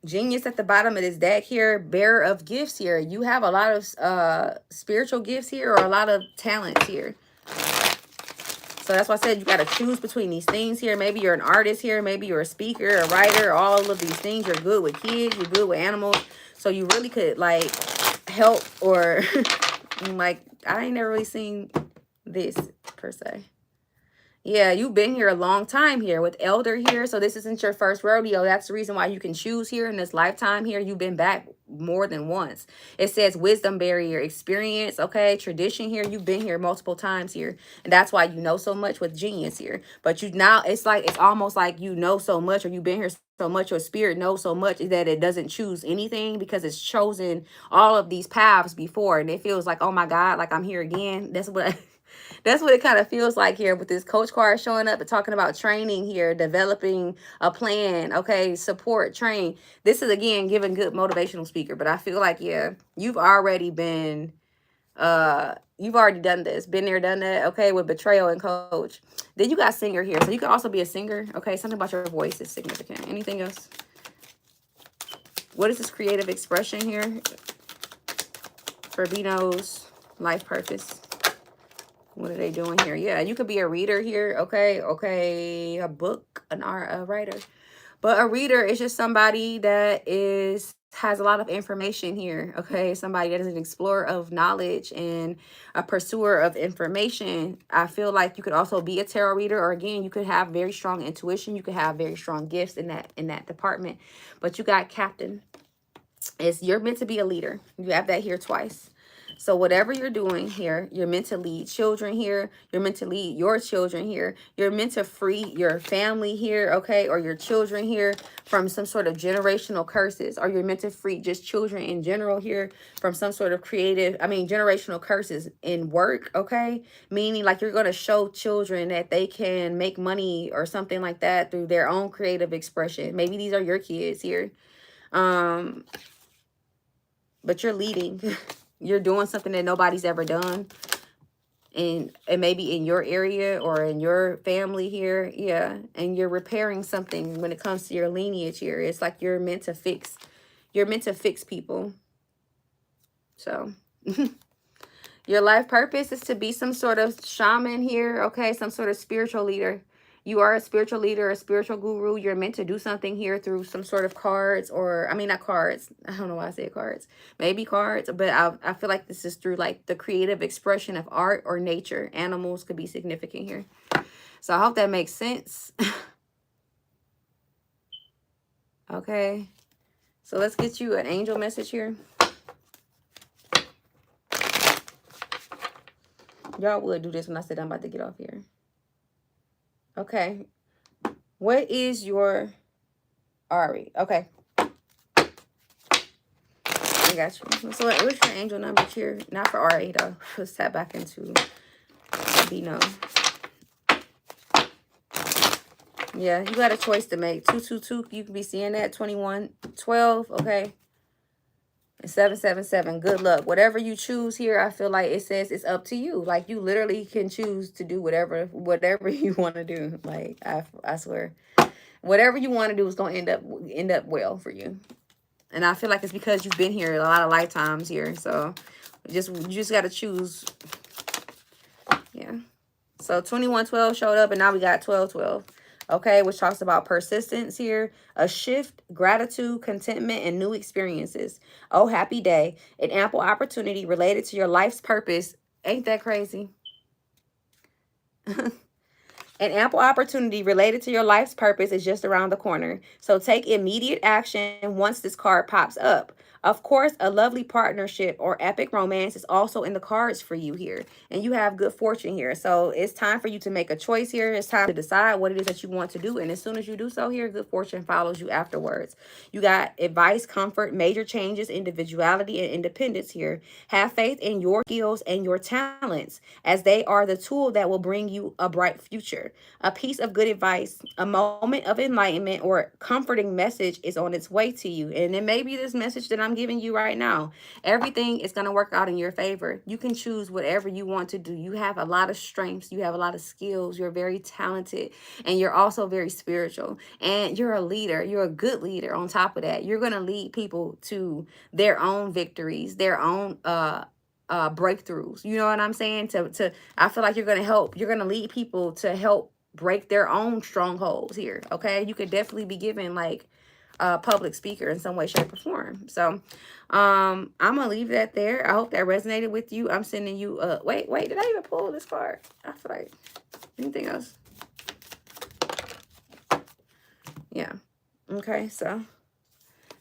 Genius at the bottom of this deck here, bearer of gifts here. You have a lot of spiritual gifts here, or a lot of talents here. So that's why I said you got to choose between these things here. Maybe you're an artist here. Maybe you're a speaker, a writer, all of these things. You're good with kids. You're good with animals. So you really could like help or like, I ain't never really seen this per se. Yeah, you've been here a long time here with elder here. So this isn't your first rodeo. That's the reason why you can choose here in this lifetime here. You've been back more than once. It says wisdom barrier, experience, okay, tradition here. You've been here multiple times here. And that's why you know so much with genius here. But it's almost like you know so much, or you've been here so much, your spirit knows so much that it doesn't choose anything because it's chosen all of these paths before. And it feels like, oh my God, like I'm here again. That's what that's what it kind of feels like here with this coach card showing up and talking about training here, developing a plan, okay, support, train. This is, again, giving good motivational speaker. But I feel like, yeah, you've already done this. Been there, done that, okay, with betrayal and coach. Then you got singer here. So you can also be a singer, okay? Something about your voice is significant. Anything else? What is this creative expression here for Bino's life purpose? What are they doing here? Yeah, you could be a reader here. Okay, a book, a writer. But a reader is just somebody that has a lot of information here. Okay, somebody that is an explorer of knowledge and a pursuer of information. I feel like you could also be a tarot reader, or again, you could have very strong intuition. You could have very strong gifts in that department. But you got captain. You're meant to be a leader. You have that here twice. So whatever you're doing here, you're meant to lead children here. You're meant to lead your children here. You're meant to free your family here, okay, or your children here from some sort of generational curses, or you're meant to free just children in general here from some sort of generational curses in work, okay? Meaning like you're going to show children that they can make money or something like that through their own creative expression. Maybe these are your kids here. But you're leading. You're doing something that nobody's ever done. And maybe in your area or in your family here. Yeah. And you're repairing something when it comes to your lineage here. It's like you're meant to fix. You're meant to fix people. So your life purpose is to be some sort of shaman here. Okay. Some sort of spiritual leader. You are a spiritual leader, a spiritual guru. You're meant to do something here through some sort of cards or, I mean, not cards. I don't know why I said cards. Maybe cards, but I feel like this is through like the creative expression of art or nature. Animals could be significant here. So I hope that makes sense. Okay. So let's get you an angel message here. Y'all would do this when I said I'm about to get off here. Okay. What is your Ari? Okay. I got you. So what's your angel number here? Not for Ari though. Let's tap back into Bino. Yeah, you got a choice to make. 222, you can be seeing that. 2112, okay. And 777, good luck. Whatever you choose here, I feel like it says it's up to you. Like you literally can choose to do whatever you want to do. Like I swear, whatever you want to do is gonna end up well for you. And I feel like it's because you've been here a lot of lifetimes here. So you just got to choose. Yeah. So 2112 showed up and now we got 1212. Okay, which talks about persistence here, a shift, gratitude, contentment, and new experiences. Oh, happy day. An ample opportunity related to your life's purpose. Ain't that crazy? An ample opportunity related to your life's purpose is just around the corner. So take immediate action once this card pops up. Of course, a lovely partnership or epic romance is also in the cards for you here. And you have good fortune here. So it's time for you to make a choice here. It's time to decide what it is that you want to do. And as soon as you do so here, good fortune follows you afterwards. You got advice, comfort, major changes, individuality, and independence here. Have faith in your skills and your talents, as they are the tool that will bring you a bright future. A piece of good advice, a moment of enlightenment, or comforting message is on its way to you. And it may be this message that I'm giving you right now. Everything is going to work out in your favor. You can choose whatever you want to do. You have a lot of strengths. You have a lot of skills. You're very talented. And you're also very spiritual. And you're a leader. You're a good leader. On top of that, you're going to lead people to their own victories, their own breakthroughs. You know what I'm saying? I feel like you're gonna lead people to help break their own strongholds here. Okay, you could definitely be given like a public speaker in some way, shape, or form. So I'm gonna leave that there. I hope that resonated with you. I'm sending you wait, did I even pull this card? I feel like anything else. Yeah. Okay, so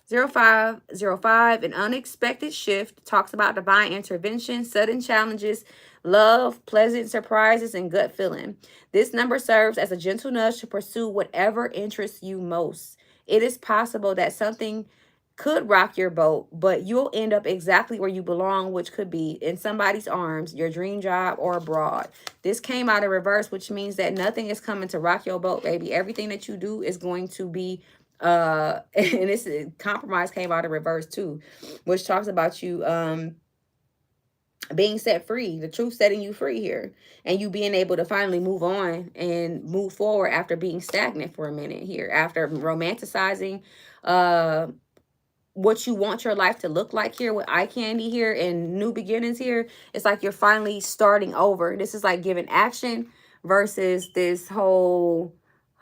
0505, an unexpected shift, talks about divine intervention, sudden challenges, love, pleasant surprises, and gut feeling. This number serves as a gentle nudge to pursue whatever interests you most. It is possible that something could rock your boat, but you'll end up exactly where you belong, which could be in somebody's arms, your dream job, or abroad. This came out in reverse, which means that nothing is coming to rock your boat, baby. Everything that you do is going to be and this compromise came out in reverse too, which talks about you being set free, the truth setting you free here, and you being able to finally move on and move forward after being stagnant for a minute here, after romanticizing what you want your life to look like here with eye candy here and new beginnings here. It's like you're finally starting over. This is like giving action versus this whole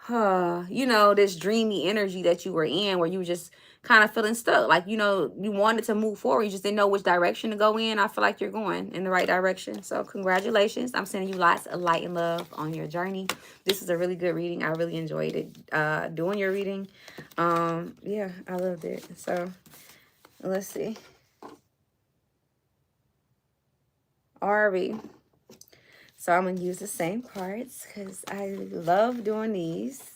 this dreamy energy that you were in where you were just kind of feeling stuck. Like, you wanted to move forward. You just didn't know which direction to go in. I feel like you're going in the right direction. So congratulations. I'm sending you lots of light and love on your journey. This is a really good reading. I really enjoyed it doing your reading. Yeah, I loved it. So let's see. Ari. So I'm going to use the same cards because I love doing these.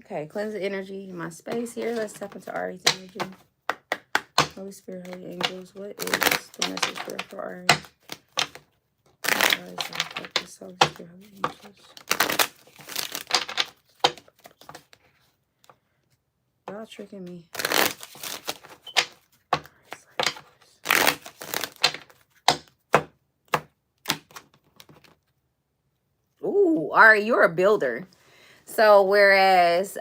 Okay, cleanse the energy in my space here. Let's tap into Ari's energy. Holy Spirit, Holy Angels, what is the message here for Ari? Holy Spirit, Holy Angels. Y'all tricking me. Ooh, Ari, you're a builder. So whereas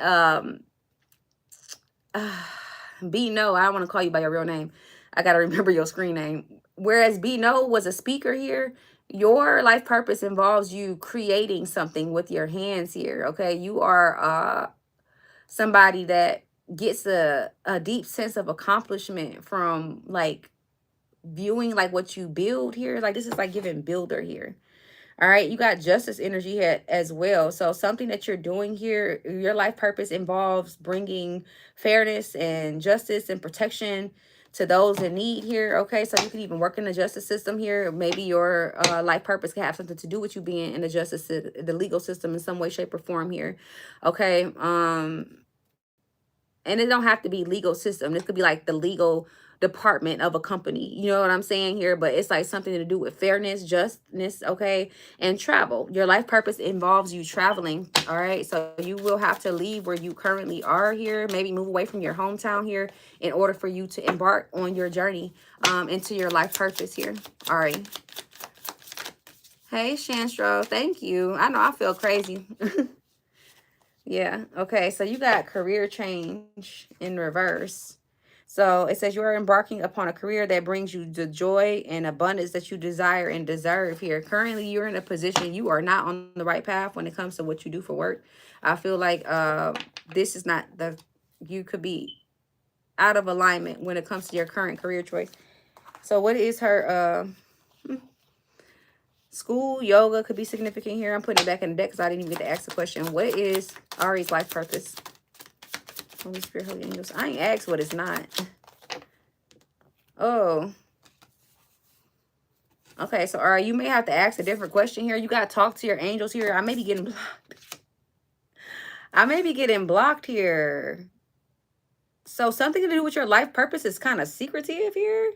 Bino, I don't want to call you by your real name. I got to remember your screen name. Whereas Bino was a speaker here, your life purpose involves you creating something with your hands here. Okay, you are somebody that gets a deep sense of accomplishment from like viewing like what you build here. Like this is like giving builder here. All right, you got justice energy here as well. So something that you're doing here, your life purpose involves bringing fairness and justice and protection to those in need here. Okay, so you can even work in the justice system here. Maybe your life purpose can have something to do with you being in the justice, the legal system in some way, shape, or form here. Okay, and it don't have to be legal system. This could be like the legal department of a company. You know what I'm saying here? But it's like something to do with fairness, justness, okay, and travel. Your life purpose involves you traveling, all right? So you will have to leave where you currently are here, maybe move away from your hometown here in order for you to embark on your journey into your life purpose here, Ari. Hey, Shanstro, thank you. I know I feel crazy. Yeah. Okay. So you got career change in reverse. So it says you are embarking upon a career that brings you the joy and abundance that you desire and deserve here. Currently, you're in a position you are not on the right path when it comes to what you do for work. I feel like this is not the, you could be out of alignment when it comes to your current career choice. So what is her school, yoga could be significant here. I'm putting it back in the deck because I didn't even get to ask the question. What is Ari's life purpose? Holy Spirit, Holy Angels. I ain't asked what it's not. Oh. Okay, so Ari, you may have to ask a different question here. You got to talk to your angels here. I may be getting blocked. I may be getting blocked here. So something to do with your life purpose is kind of secretive here.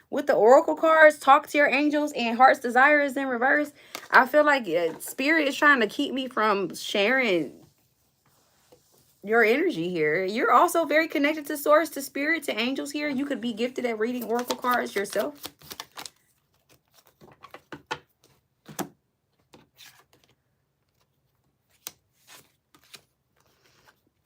With the oracle cards, talk to your angels, and heart's desire is in reverse. I feel like spirit is trying to keep me from sharing your energy here. You're also very connected to source, to spirit, to angels here. You could be gifted at reading oracle cards yourself.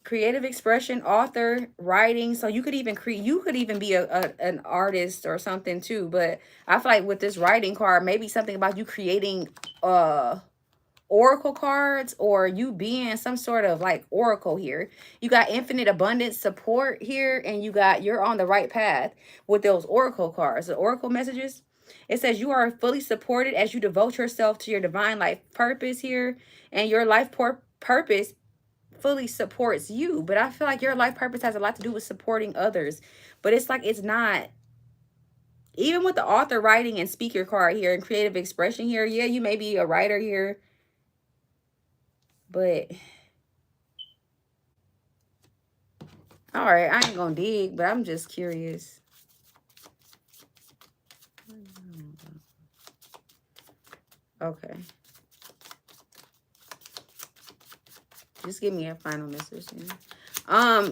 Creative expression, author, writing. So you could even create, you could even be an artist or something too. But I feel like with this writing card, maybe something about you creating oracle cards or you being some sort of like oracle here. You got infinite abundance support here, and you're on the right path with those oracle cards, the oracle messages. It says you are fully supported as you devote yourself to your divine life purpose here, and your life purpose fully supports you. But I feel like your life purpose has a lot to do with supporting others, but it's like it's not. Even with the author, writing, and speaker card here and creative expression here, yeah, you may be a writer here, but all right, I ain't gonna dig, but I'm just curious. Okay, just give me a final message.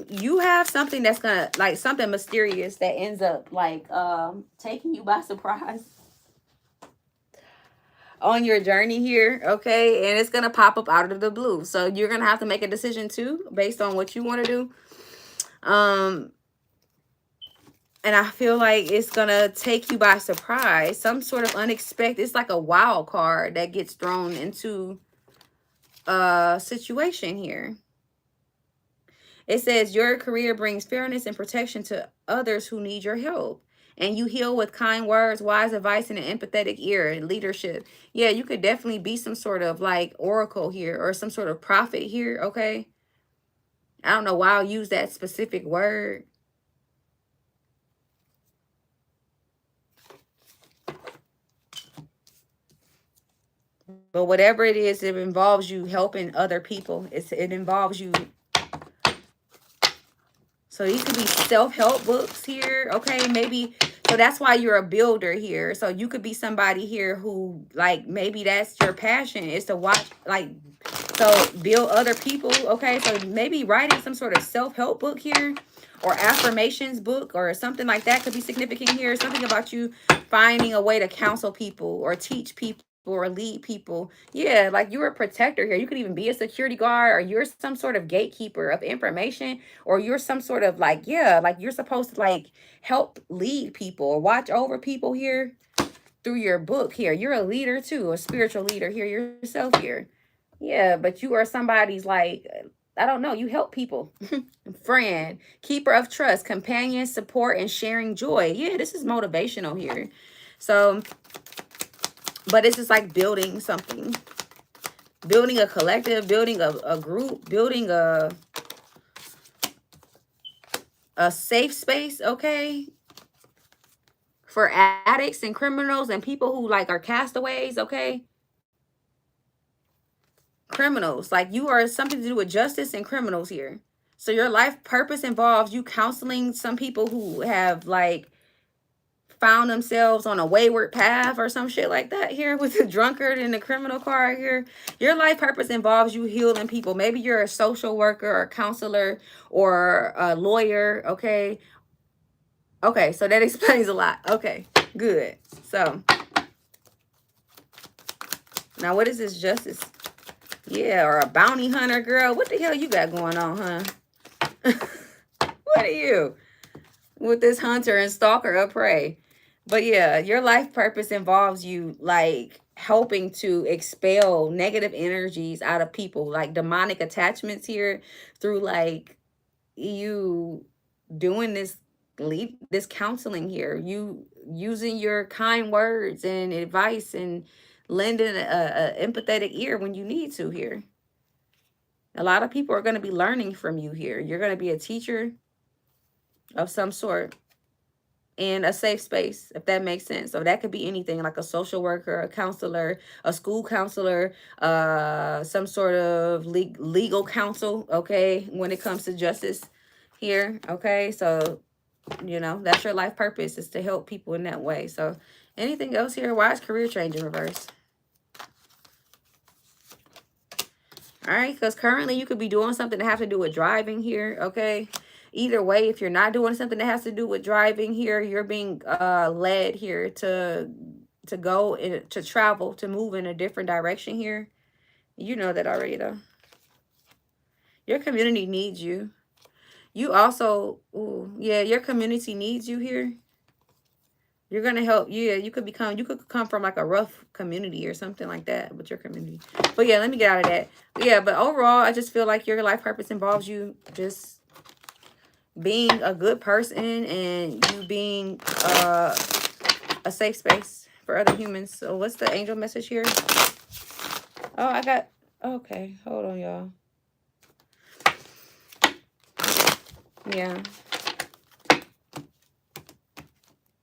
You have something that's gonna, like, something mysterious that ends up like taking you by surprise on your journey here, okay? And it's gonna pop up out of the blue, so you're gonna have to make a decision too based on what you want to do. And I feel like it's gonna take you by surprise, some sort of unexpected. It's like a wild card that gets thrown into a situation here. It says your career brings fairness and protection to others who need your help. And you heal with kind words, wise advice, and an empathetic ear and leadership. Yeah, you could definitely be some sort of like oracle here or some sort of prophet here, okay? I don't know why I'll use that specific word. But whatever it is, it involves you helping other people. It involves you. So these could be self-help books here, okay? Maybe, so that's why you're a builder here. So you could be somebody here who, like, maybe that's your passion is to watch, like, so build other people, okay? So maybe writing some sort of self-help book here or affirmations book or something like that could be significant here. Something about you finding a way to counsel people or teach people or lead people. Yeah, like you're a protector here. You could even be a security guard, or you're some sort of gatekeeper of information, or you're some sort of like, yeah, like you're supposed to like help lead people or watch over people here through your book here. You're a leader too, a spiritual leader here yourself here. Yeah, but you are somebody's like, I don't know, you help people. Friend, keeper of trust, companion, support, and sharing joy. Yeah, this is motivational here. So, but it's just like building something, building a collective, building a group, building a safe space, okay, for addicts and criminals and people who like are castaways, okay? Criminals, like you are something to do with justice and criminals here. So your life purpose involves you counseling some people who have like found themselves on a wayward path or some shit like that here with the drunkard and the criminal card here. Your life purpose involves you healing people. Maybe you're a social worker or a counselor or a lawyer, okay? Okay, so that explains a lot. Okay, good. So now what is this justice? Yeah, or a bounty hunter, girl. What the hell you got going on, huh? What are you? With this hunter and stalker of prey. But yeah, your life purpose involves you like helping to expel negative energies out of people, like demonic attachments here through like you doing this counseling here, you using your kind words and advice and lending a empathetic ear when you need to here. A lot of people are going to be learning from you here. You're going to be a teacher of some sort in a safe space, if that makes sense. So that could be anything, like a social worker, a counselor, a school counselor, some sort of legal counsel, okay, when it comes to justice here, okay? So, you know, that's your life purpose, is to help people in that way. So anything else here? Why is career change in reverse? All right, because currently you could be doing something that have to do with driving here, okay? Either way, if you're not doing something that has to do with driving here, you're being led here to go in, to travel, to move in a different direction here. You know that already, though. Your community needs you. You also, ooh, yeah, your community needs you here. You're gonna help. Yeah, you could come from like a rough community or something like that with your community. But yeah, let me get out of that. Yeah, but overall, I just feel like your life purpose involves you just being a good person and you being a safe space for other humans. So what's the angel message here? Oh, I got, okay, hold on, y'all. Yeah.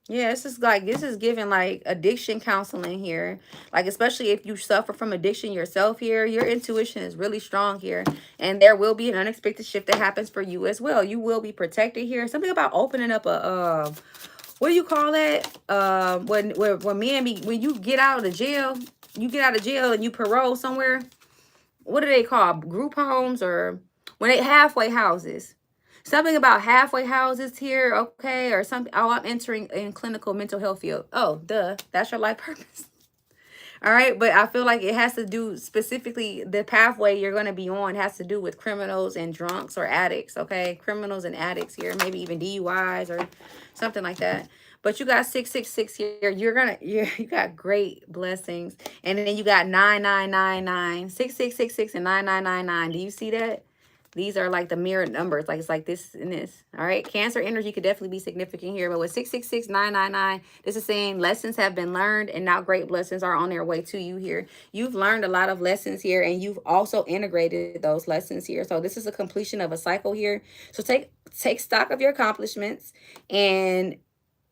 Yeah, this is giving like addiction counseling here. Like, especially if you suffer from addiction yourself here, your intuition is really strong here. And there will be an unexpected shift that happens for you as well. You will be protected here. Something about opening up a, what do you call that? When you get out of jail, and you parole somewhere. What do they call? Group homes, or when they halfway houses. Something about halfway houses here, okay, or something. Oh, I'm entering in clinical mental health field. Oh, duh, that's your life purpose. All right, but I feel like it has to do specifically, the pathway you're going to be on has to do with criminals and drunks or addicts, okay? Criminals and addicts here, maybe even DUIs or something like that. But you got 666 here. You got great blessings. And then you got 9999, 6666 and 9999. Do you see that? These are like the mirrored numbers. Like it's like this and this. All right. Cancer energy could definitely be significant here. But with 666-999, this is saying lessons have been learned and now great blessings are on their way to you here. You've learned a lot of lessons here and you've also integrated those lessons here. So this is a completion of a cycle here. So take stock of your accomplishments and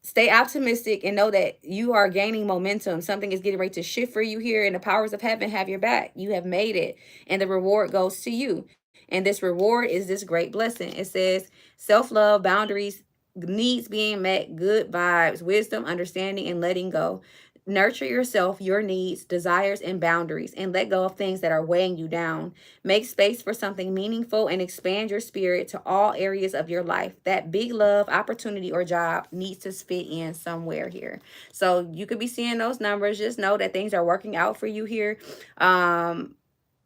stay optimistic and know that you are gaining momentum. Something is getting ready to shift for you here, and the powers of heaven have your back. You have made it, and the reward goes to you. And this reward is this great blessing. It says self-love, boundaries, needs being met, good vibes, wisdom, understanding, and letting go. Nurture yourself, your needs, desires, and boundaries, and let go of things that are weighing you down. Make space for something meaningful and expand your spirit to all areas of your life. That big love, opportunity, or job needs to fit in somewhere here. So you could be seeing those numbers. Just know that things are working out for you here.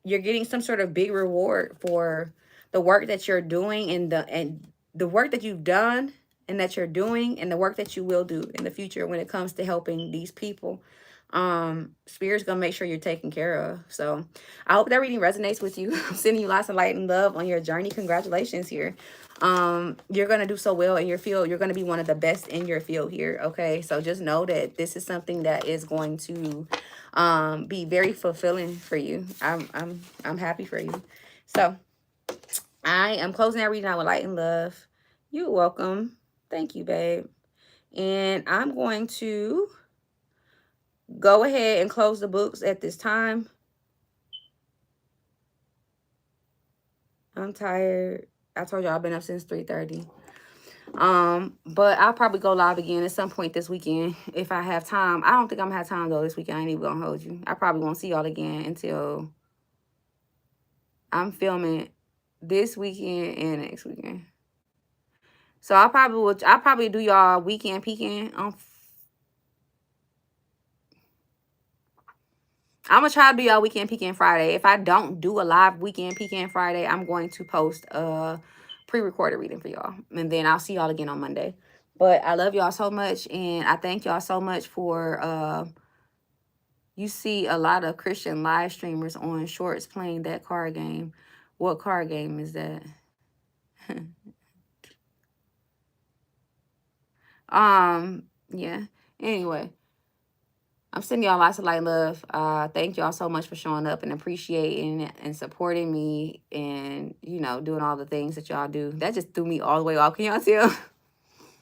You're getting some sort of big reward for the work that you're doing and the work that you've done and that you're doing and the work that you will do in the future when it comes to helping these people. Spirit's gonna make sure you're taken care of. So I hope that reading resonates with you. I'm sending you lots of light and love on your journey. Congratulations here. You're gonna do so well in your field. You're gonna be one of the best in your field here. Okay, so just know that this is something that is going to be very fulfilling for you. I'm happy for you. So I am closing that reading out with light and love. You're welcome. Thank you, babe. And I'm going to go ahead and close the books at this time. I'm tired. I told y'all I've been up since 3:30. But I'll probably go live again at some point this weekend if I have time. I don't think I'm gonna have time though this weekend. I ain't even gonna hold you. I probably won't see y'all again until I'm filming this weekend and next weekend. So I'll probably do y'all weekend peekend on. I'm gonna try to do y'all weekend peekend Friday. If I don't do a live weekend peekend Friday, I'm going to post a pre-recorded reading for y'all, and then I'll see y'all again on Monday. But I love y'all so much, and I thank y'all so much for you see a lot of Christian live streamers on shorts playing that card game. What card game is that? Yeah. Anyway, I'm sending y'all lots of light love. Thank y'all so much for showing up and appreciating and supporting me and, you know, doing all the things that y'all do. That just threw me all the way off. Can y'all tell?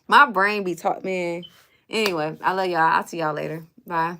My brain be taught, man. Anyway, I love y'all. I'll see y'all later. Bye.